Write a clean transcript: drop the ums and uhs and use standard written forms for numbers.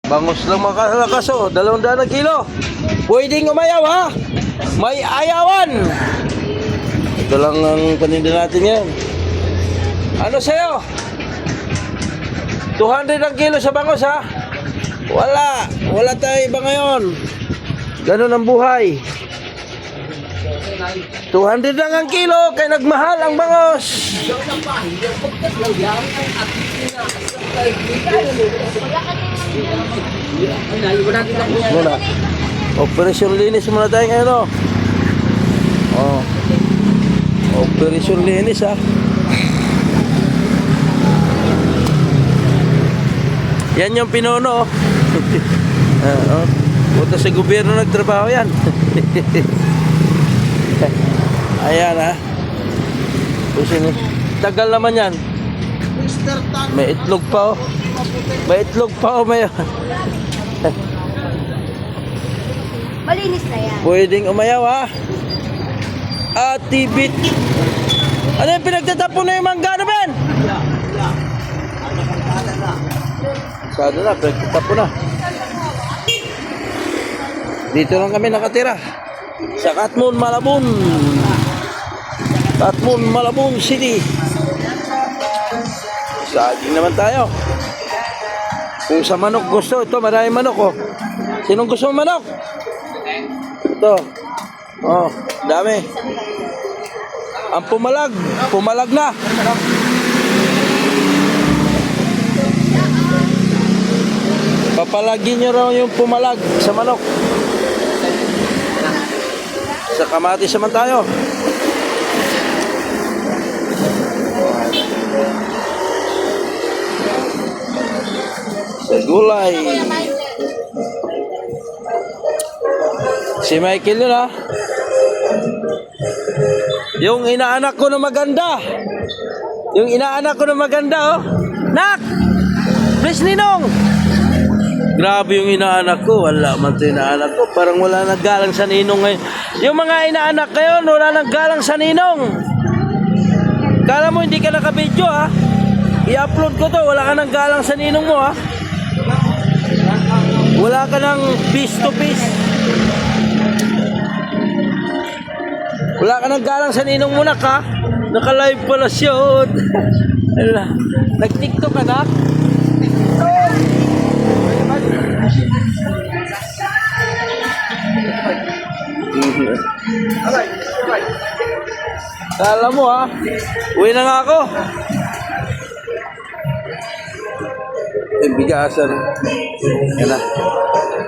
Bangus lang makalakas oh. 200 na kilo. Pwedeng umayaw ha. May ayawan. Ito lang ang paninda natin yan. Ano sa'yo? 200 ang kilo sa bangus ha. Wala tayo iba ngayon. Ganun ang buhay. 200 lang ang kilo kaya nagmahal ang bangus. Muna. Operasyon linis muna tayo ngayon oh. Oh. Operasyon linis ha. Yan yung pinuno oh. Punta sa gobyerno nagtrabaho yan. Ayan ha. Tagal naman yan. May itlog pa oh. May itlog pa oh. Malinis na yan. Pwedeng umayaw ha. Atibit. Ano yung pinagtatapon na yung mangga na Ben? Sado na, pinagtatapon na. Dito lang kami nakatira. Sa Katmon, Malabon. Katmon, Malabon City. Saging naman tayo. Kung sa manok gusto, ito maraming manok oh. Sinong gusto ng manok? Ito. Oh, dami. Ang pumalag na. Papalagin nyo raw yung pumalag sa manok. Sa kamatis naman tayo. Sa gulay. Si Michael yun ha. Yung inaanak ko na maganda. Yung inaanak ko na maganda oh. Nak! Please Ninong! Grabe yung inaanak ko. Wala man ito inaanak ko. Parang wala naggalang sa ninong ngayon. Yung mga inaanak ngayon, wala naggalang sa ninong. Kala mo hindi ka naka-video ha. I-upload ko to. Wala ka naggalang sa ninong mo ha. Wala ka ng face to face. Wala ka naggalang sa ninong mo nak ha. Naka-live pala siya oh. Nag-tiktok ka na? Kala mo ha. Uwi na nga ako. Yung bigasan. Yan na.